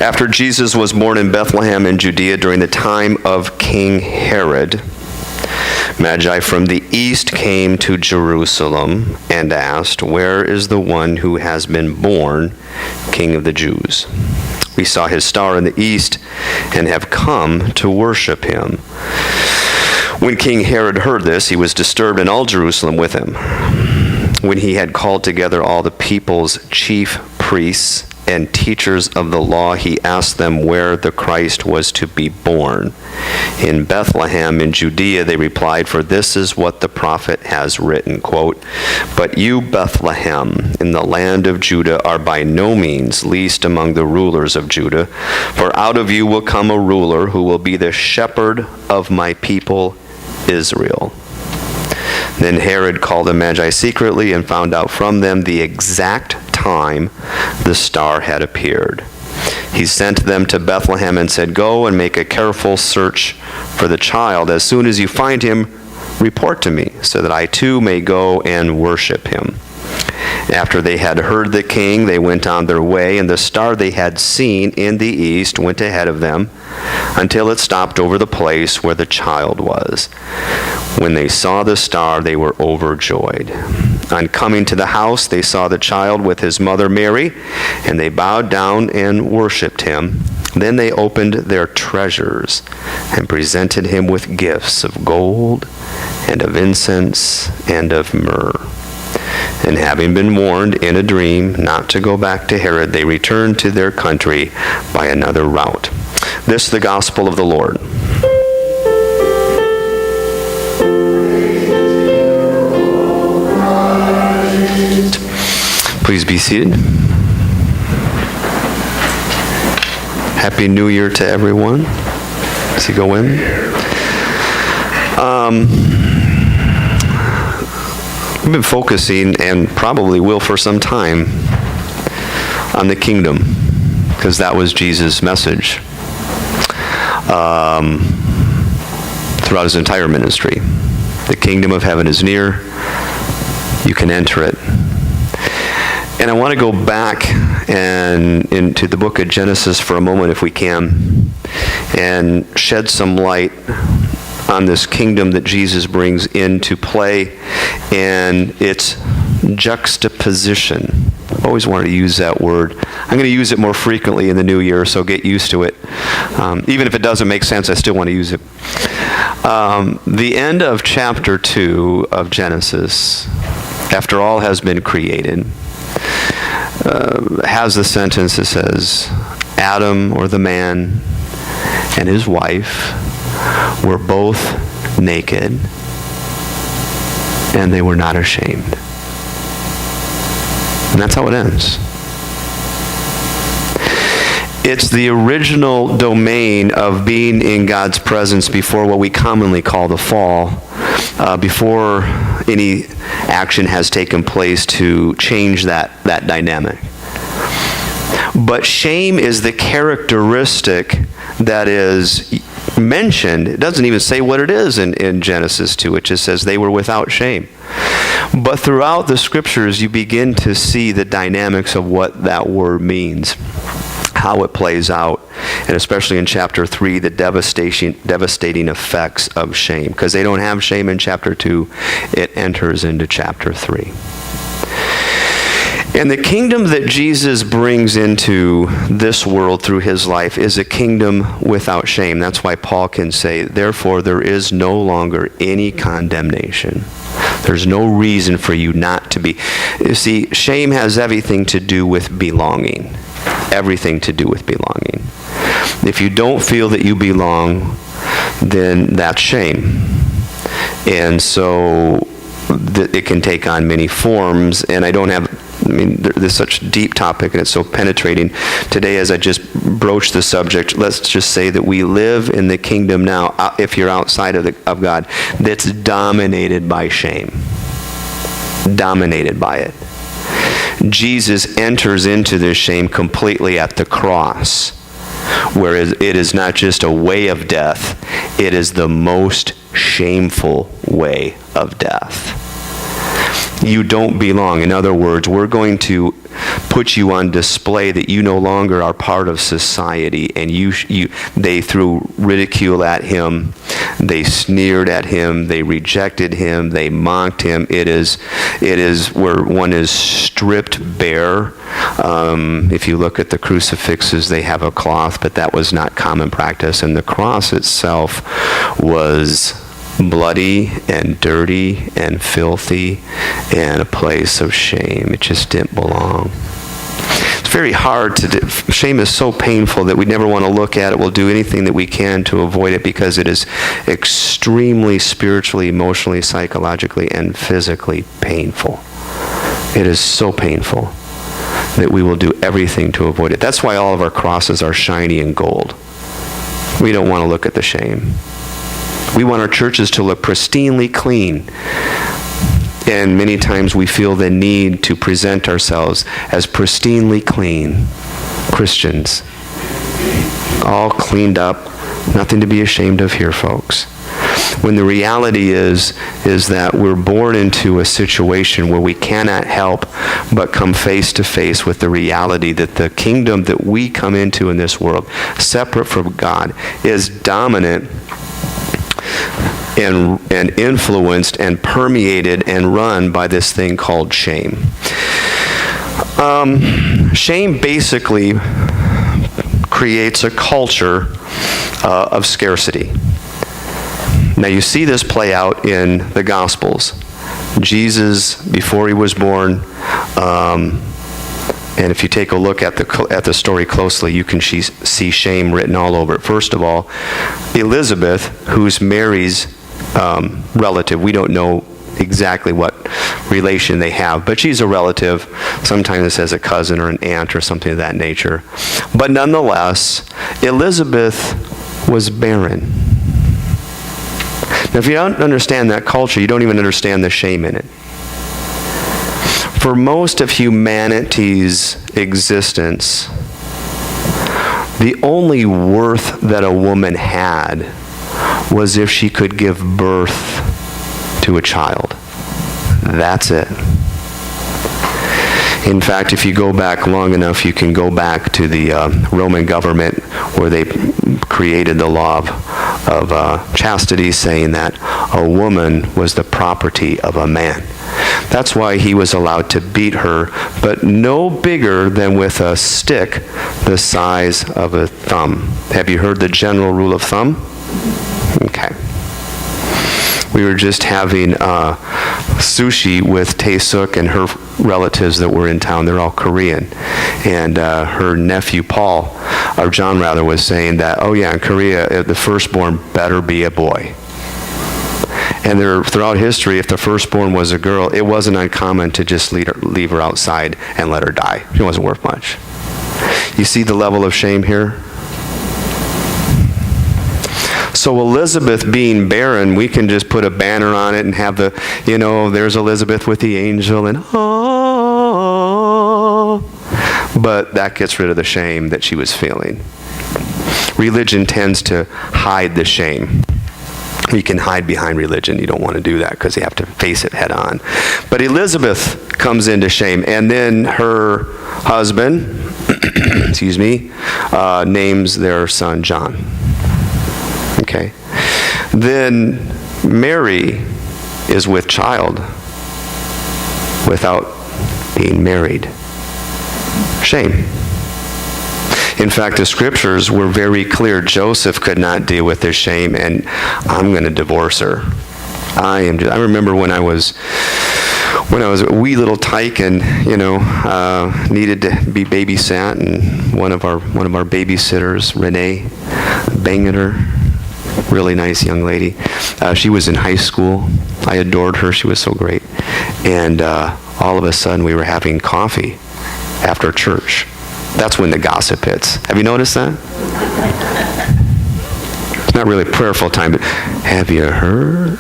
After Jesus was born in Bethlehem in Judea during the time of King Herod, Magi from the east came to Jerusalem and asked, "Where is the one who has been born King of the Jews? We saw his star in the east and have come to worship him." When King Herod heard this, he was disturbed, and all Jerusalem with him. When he had called together all the people's chief priests and teachers of the law, he asked them where the Christ was to be born. "In Bethlehem in Judea," they replied, "for this is what the prophet has written," quote, "But you, Bethlehem, in the land of Judah, are by no means least among the rulers of Judah, for out of you will come a ruler who will be the shepherd of my people Israel." Then Herod called the Magi secretly and found out from them the exact time the star had appeared. He sent them to Bethlehem and said, "Go and make a careful search for the child. As soon as you find him, report to me, so that I too may go and worship him." After they had heard the king, they went on their way, and the star they had seen in the east went ahead of them until it stopped over the place where the child was. When they saw the star, they were overjoyed. On coming to the house, they saw the child with his mother Mary, and they bowed down and worshipped him. Then they opened their treasures and presented him with gifts of gold and of incense and of myrrh. And having been warned in a dream not to go back to Herod, they returned to their country by another route. This is the gospel of the Lord. Please be seated. Happy New Year to everyone. Does he go in? We've been focusing, and probably will for some time, on the kingdom, because that was Jesus' message throughout his entire ministry. The kingdom of heaven is near. You can enter it. And I want to go back and into the book of Genesis for a moment, if we can, and shed some light on this kingdom that Jesus brings into play and its juxtaposition. I've always wanted to use that word. I'm going to use it more frequently in the new year, so get used to it. Even if it doesn't make sense, I still want to use it. The end of chapter 2 of Genesis, after all has been created, has the sentence that says, Adam, or the man, and his wife were both naked, and they were not ashamed. And that's how it ends. It's the original domain of being in God's presence before what we commonly call the fall, before any action has taken place to change that dynamic. But shame is the characteristic that is mentioned. It doesn't even say what it is in Genesis 2. It just says they were without shame. But throughout the scriptures, you begin to see the dynamics of what that word means, how it plays out, and especially in chapter 3, the devastating effects of shame. Because they don't have shame in chapter 2, it enters into chapter 3. And the kingdom that Jesus brings into this world through his life is a kingdom without shame. That's why Paul can say, therefore there is no longer any condemnation. There's no reason for you not to be. You see, shame has everything to do with belonging. Everything to do with belonging. If you don't feel that you belong, then that's shame. And so it can take on many forms, and there's such a deep topic and it's so penetrating. Today, as I just broached the subject, let's just say that we live in the kingdom now, if you're outside of God, that's dominated by shame. Dominated by it. Jesus enters into this shame completely at the cross, where it is not just a way of death, it is the most shameful way of death. You don't belong. In other words, we're going to put you on display that you no longer are part of society, and they threw ridicule at him, they sneered at him, they rejected him, they mocked him. It is where one is stripped bare. If you look at the crucifixes, they have a cloth, but that was not common practice, and the cross itself was bloody and dirty and filthy and a place of shame. It just didn't belong. It's very hard to do. Shame is so painful that we never want to look at it. We'll do anything that we can to avoid it because it is extremely spiritually, emotionally, psychologically, and physically painful. It is so painful that we will do everything to avoid it. That's why all of our crosses are shiny and gold. We don't want to look at the shame. We want our churches to look pristinely clean. And many times we feel the need to present ourselves as pristinely clean Christians. All cleaned up, nothing to be ashamed of here, folks. When the reality is that we're born into a situation where we cannot help but come face to face with the reality that the kingdom that we come into in this world, separate from God, is dominant and influenced and permeated and run by this thing called shame. Shame basically creates a culture of scarcity. Now you see this play out in the Gospels. Jesus, before he was born, and if you take a look at the story closely, you can see shame written all over it. First of all, Elizabeth, who's Mary's relative, we don't know exactly what relation they have, but she's a relative. Sometimes it says a cousin or an aunt or something of that nature. But nonetheless, Elizabeth was barren. Now, if you don't understand that culture, you don't even understand the shame in it. For most of humanity's existence, the only worth that a woman had was if she could give birth to a child. That's it. In fact, if you go back long enough, you can go back to the Roman government where they created the law of chastity, saying that a woman was the property of a man. That's why he was allowed to beat her, but no bigger than with a stick the size of a thumb. Have you heard the general rule of thumb? Okay. We were just having sushi with Tae-suk and her relatives that were in town. They're all Korean. And her nephew Paul, or John rather, was saying that, oh yeah, in Korea, the firstborn better be a boy. And throughout history, if the firstborn was a girl, it wasn't uncommon to just leave her outside and let her die. She wasn't worth much. You see the level of shame here? So Elizabeth being barren, we can just put a banner on it and have there's Elizabeth with the angel and but that gets rid of the shame that she was feeling. Religion tends to hide the shame. You can hide behind religion. You don't want to do that because you have to face it head on. But Elizabeth comes into shame, and then her husband, names their son John. Okay. Then Mary is with child without being married. Shame. In fact, the scriptures were very clear. Joseph could not deal with this shame, and I'm going to divorce her. I remember when I was a wee little tyke and needed to be babysat, and one of our babysitters, Renee, banging her, really nice young lady. She was in high school. I adored her. She was so great. And all of a sudden, we were having coffee after church. That's when the gossip hits. Have you noticed that? It's not really prayerful time, but have you heard?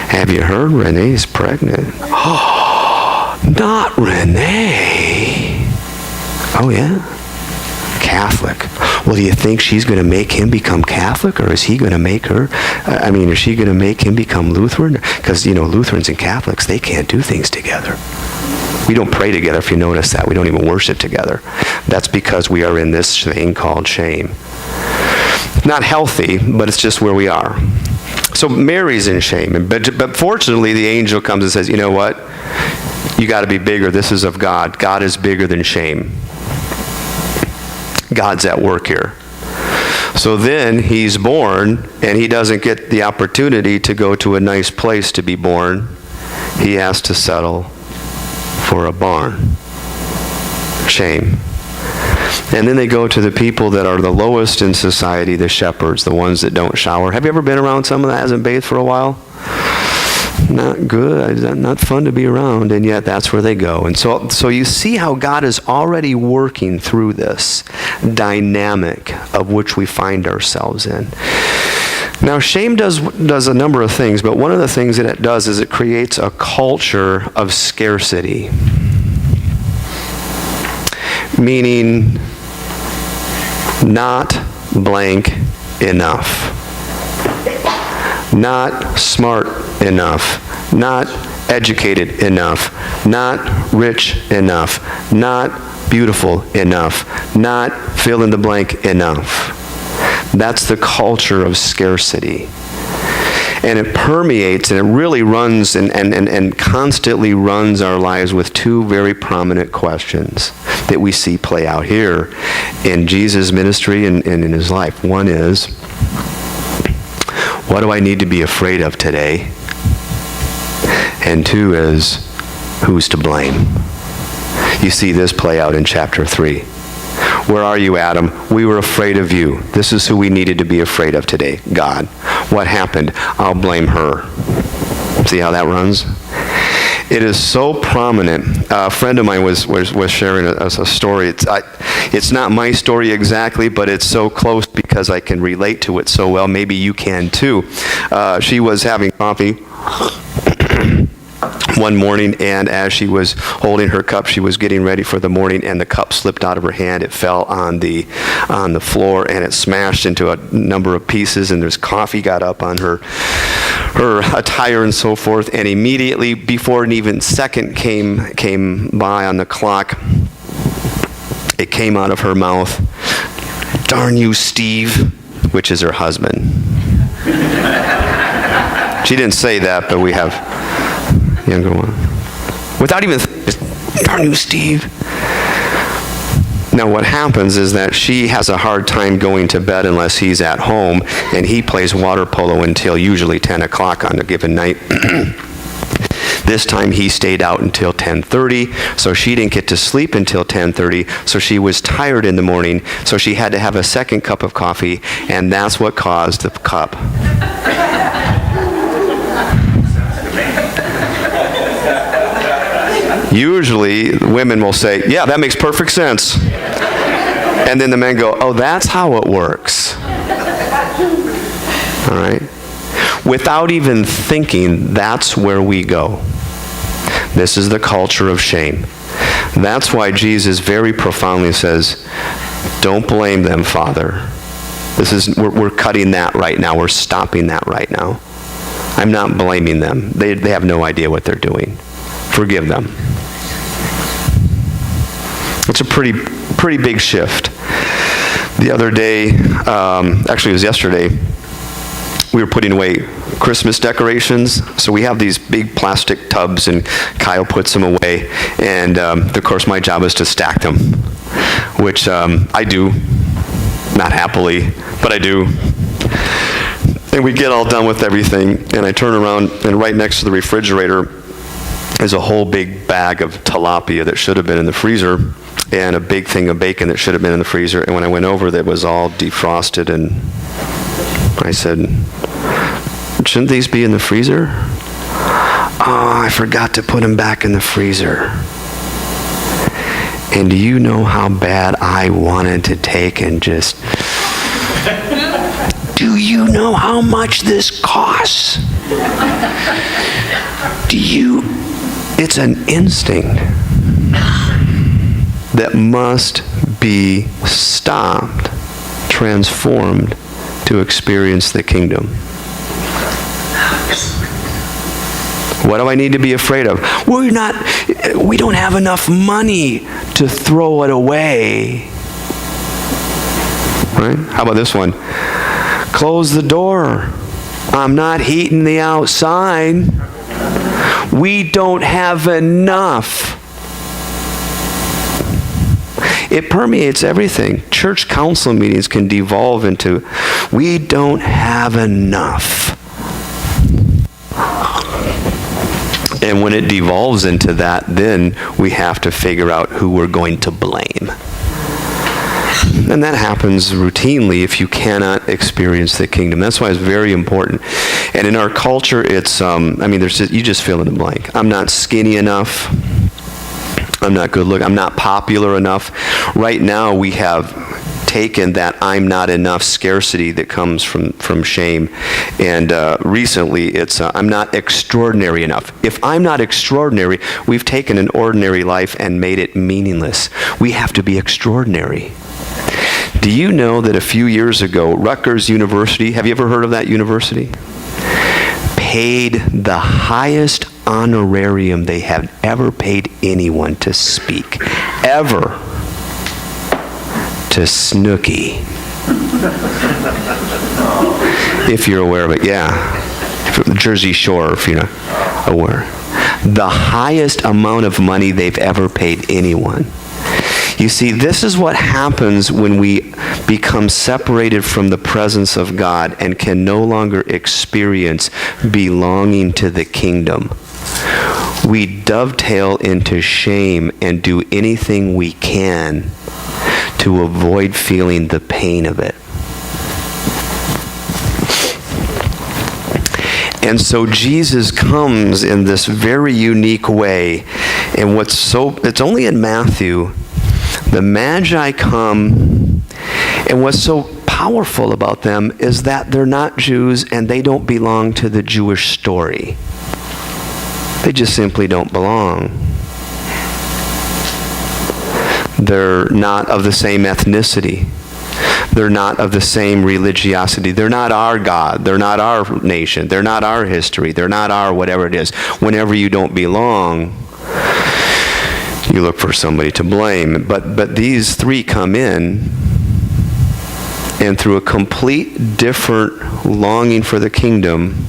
Have you heard Renee's pregnant? Oh, not Renee. Oh, yeah? Catholic. Well, do you think she's going to make him become Catholic, or is he going to make her? Is she going to make him become Lutheran? Because, Lutherans and Catholics, they can't do things together. We don't pray together, if you notice that. We don't even worship together. That's because we are in this thing called shame. Not healthy, but it's just where we are. So Mary's in shame. But fortunately, the angel comes and says, you know what? You got to be bigger. This is of God. God is bigger than shame. God's at work here. So then he's born, and he doesn't get the opportunity to go to a nice place to be born. He has to settle for a barn. Shame. And then they go to the people that are the lowest in society, the shepherds, the ones that don't shower. Have you ever been around someone that hasn't bathed for a while? Not good, not fun to be around, and yet that's where they go. And so you see how God is already working through this dynamic of which we find ourselves in. Now, shame does a number of things, but one of the things that it does is it creates a culture of scarcity. Meaning, not blank enough. Not smart enough. Not educated enough. Not rich enough. Not beautiful enough. Not fill in the blank enough. That's the culture of scarcity. And it permeates and it really runs and constantly runs our lives with two very prominent questions that we see play out here in Jesus' ministry and in his life. One is, what do I need to be afraid of today? And two is, who's to blame? You see this play out in chapter 3. Where are you, Adam? We were afraid of you. This is who we needed to be afraid of today, God. What happened? I'll blame her. See how that runs? It is so prominent. A friend of mine was sharing a story. It's not my story exactly, but it's so close because I can relate to it so well. Maybe you can too. She was having coffee one morning, and as she was holding her cup, she was getting ready for the morning, and the cup slipped out of her hand. It fell on the floor, and it smashed into a number of pieces, and there's coffee got up on her attire and so forth, and immediately, before an even second came by on the clock, it came out of her mouth, "Darn you, Steve," which is her husband. She didn't say that, but we have younger one. Without even, "Darn you, Steve." Now what happens is that she has a hard time going to bed unless he's at home, and he plays water polo until usually 10 o'clock on a given night. This time he stayed out until 10:30, so she didn't get to sleep until 10:30, so she was tired in the morning, so she had to have a second cup of coffee, and that's what caused the cup. Usually, women will say, "Yeah, that makes perfect sense." And then the men go, "Oh, that's how it works." All right? Without even thinking, that's where we go. This is the culture of shame. That's why Jesus very profoundly says, "Don't blame them, Father." We're cutting that right now. We're stopping that right now. I'm not blaming them. They have no idea what they're doing. Forgive them. It's a pretty big shift. The other day, actually it was yesterday, we were putting away Christmas decorations. So we have these big plastic tubs, and Kyle puts them away. And of course, my job is to stack them, which I do, not happily, but I do. And we get all done with everything, and I turn around, and right next to the refrigerator is a whole big bag of tilapia that should have been in the freezer, and a big thing of bacon that should have been in the freezer. And when I went over, that was all defrosted, and I said, "Shouldn't these be in the freezer?" "Oh, I forgot to put them back in the freezer." And do you know how bad I wanted to take and just, "Do you know how much this costs?" It's an instinct that must be stopped. transformed to experience the kingdom. What do I need to be afraid of? We don't have enough money to throw it away. Right? How about this one? Close the door. I'm not heating the outside. We don't have enough. It permeates everything. Church council meetings can devolve into, we don't have enough. And when it devolves into that, then we have to figure out who we're going to blame. And that happens routinely if you cannot experience the kingdom. That's why it's very important. And in our culture, it's, you just fill in the blank. I'm not skinny enough. I'm not good looking. I'm not popular enough. Right now, we have taken that I'm not enough scarcity that comes from shame. And recently, it's I'm not extraordinary enough. If I'm not extraordinary, we've taken an ordinary life and made it meaningless. We have to be extraordinary. Do you know that a few years ago, Rutgers University, have you ever heard of that university? Paid the highest honorarium they have ever paid anyone to speak. Ever. To Snooki. If you're aware of it, yeah. Jersey Shore, if you're not aware. The highest amount of money they've ever paid anyone. You see, this is what happens when we become separated from the presence of God and can no longer experience belonging to the kingdom. We dovetail into shame and do anything we can to avoid feeling the pain of it. And so Jesus comes in this very unique way. And it's only in Matthew. The Magi come, and what's so powerful about them is that they're not Jews and they don't belong to the Jewish story. They just simply don't belong. They're not of the same ethnicity. They're not of the same religiosity. They're not our God. They're not our nation. They're not our history. They're not our whatever it is. Whenever you don't belong, you look for somebody to blame. But these three come in, and through a complete different longing for the kingdom,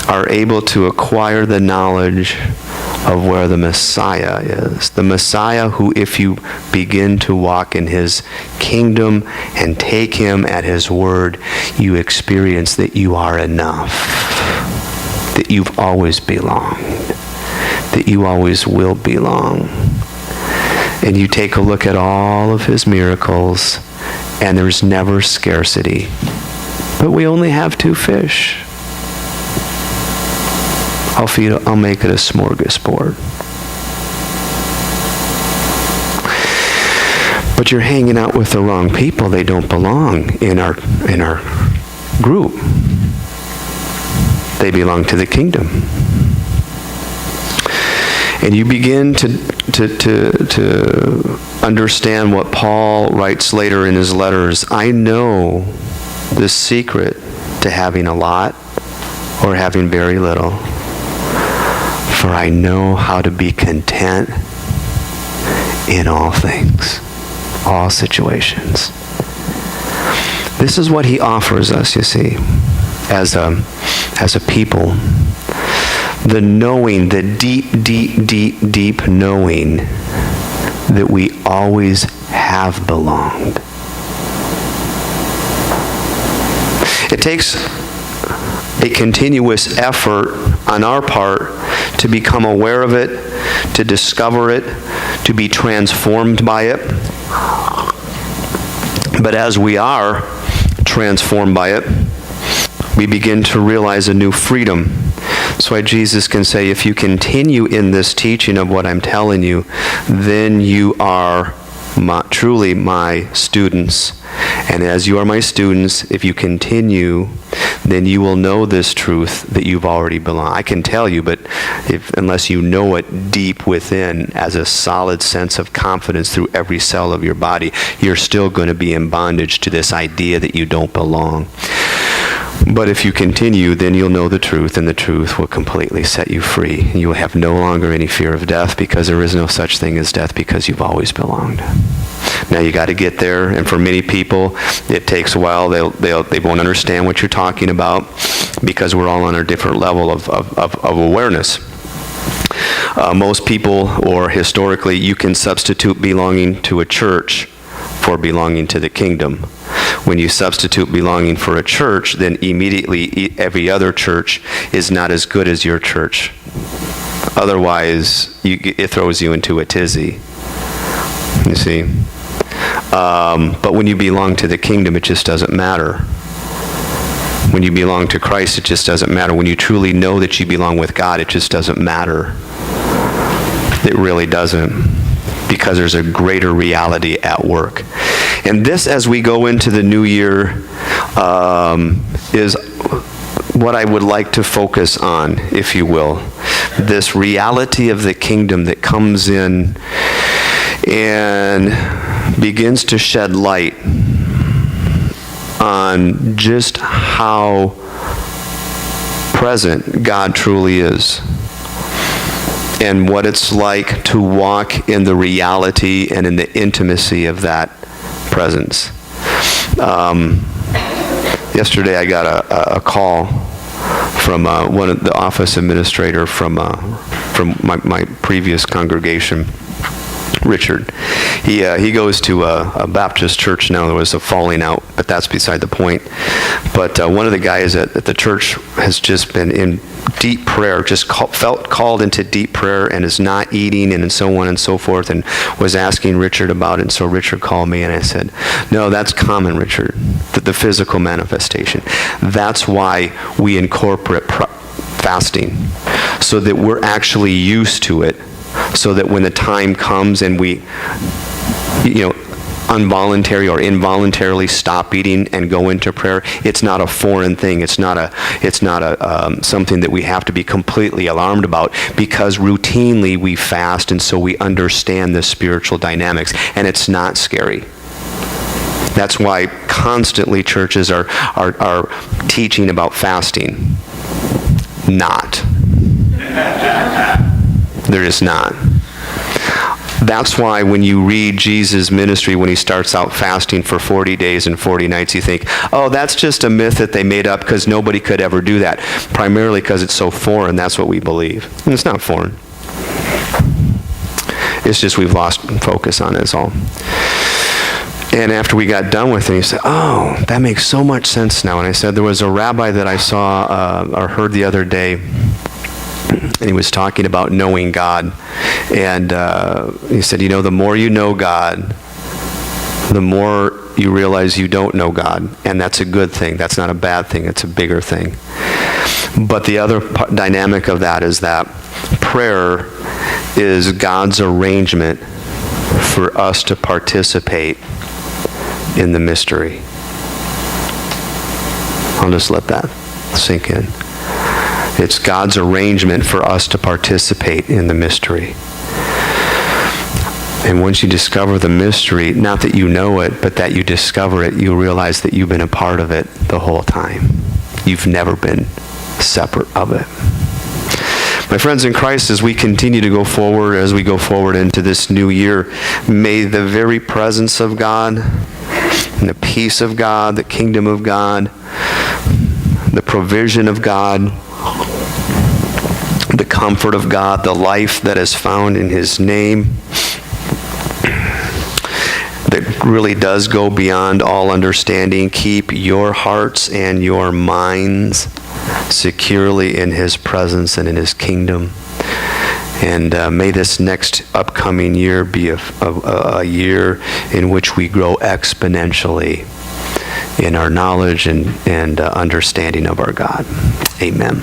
are able to acquire the knowledge of where the Messiah is. The Messiah who, if you begin to walk in his kingdom and take him at his word, you experience that you are enough, that you've always belonged, that you always will belong. And you take a look at all of his miracles, and there's never scarcity. But we only have 2 fish. I'll make it a smorgasbord. But you're hanging out with the wrong people. They don't belong in our group. They belong to the kingdom. And you begin to understand what Paul writes later in his letters. I know the secret to having a lot or having very little. For I know how to be content in all things, all situations. This is what he offers us, you see, as a people. The knowing, the deep knowing that we always have belonged. It takes a continuous effort on our part to become aware of it, to discover it, to be transformed by it. But as we are transformed by it, we begin to realize a new freedom. That's why Jesus can say, if you continue in this teaching of what I'm telling you, then you are truly my students. And as you are my students, if you continue, then you will know this truth that you've already belonged. I can tell you, but unless you know it deep within as a solid sense of confidence through every cell of your body, you're still going to be in bondage to this idea that you don't belong. But if you continue, then you'll know the truth, and the truth will completely set you free. You will have no longer any fear of death, because there is no such thing as death, because you've always belonged. Now you got to get there, and for many people, it takes a while. They won't understand what you're talking about, because we're all on a different level of awareness. Most people, or historically, you can substitute belonging to a church for belonging to the kingdom. When you substitute belonging for a church, then immediately every other church is not as good as your church. Otherwise, it throws you into a tizzy. You see? But when you belong to the kingdom, it just doesn't matter. When you belong to Christ, it just doesn't matter. When you truly know that you belong with God, it just doesn't matter. It really doesn't, because there's a greater reality at work. And this, as we go into the new year, is what I would like to focus on, if you will. This reality of the kingdom that comes in and begins to shed light on just how present God truly is, and what it's like to walk in the reality and in the intimacy of that presence. Yesterday I got a call from one of the office administrator from my previous congregation, Richard. He goes to a Baptist church now. There was a falling out, but that's beside the point. But one of the guys at the church has just been in deep prayer, felt called into deep prayer, and is not eating, and so on and so forth, and was asking Richard about it. And so Richard called me, and I said, no, that's common, Richard, the physical manifestation. That's why we incorporate fasting, so that we're actually used to it, so that when the time comes and we, involuntary or involuntarily stop eating and go into prayer, it's not a foreign thing. It's not a something that we have to be completely alarmed about, because routinely we fast, and so we understand the spiritual dynamics, and it's not scary. That's why constantly churches are teaching about fasting. Not. They're just not. That's why when you read Jesus' ministry, when he starts out fasting for 40 days and 40 nights, you think, oh, that's just a myth that they made up because nobody could ever do that. Primarily because it's so foreign, that's what we believe. And it's not foreign. It's just we've lost focus on it, is all. And after we got done with it, he said, oh, that makes so much sense now. And I said, there was a rabbi that I saw or heard the other day, and he was talking about knowing God. And he said, the more you know God, the more you realize you don't know God. And that's a good thing. That's not a bad thing. It's a bigger thing. But the other dynamic of that is that prayer is God's arrangement for us to participate in the mystery. I'll just let that sink in. It's God's arrangement for us to participate in the mystery. And once you discover the mystery, not that you know it, but that you discover it, you realize that you've been a part of it the whole time. You've never been separate of it. My friends in Christ, as we continue to go forward, as we go forward into this new year, may the very presence of God, and the peace of God, the kingdom of God, the provision of God, the comfort of God, the life that is found in his name, that really does go beyond all understanding, keep your hearts and your minds securely in his presence and in his kingdom. And may this next upcoming year be a year in which we grow exponentially in our knowledge and understanding of our God. Amen.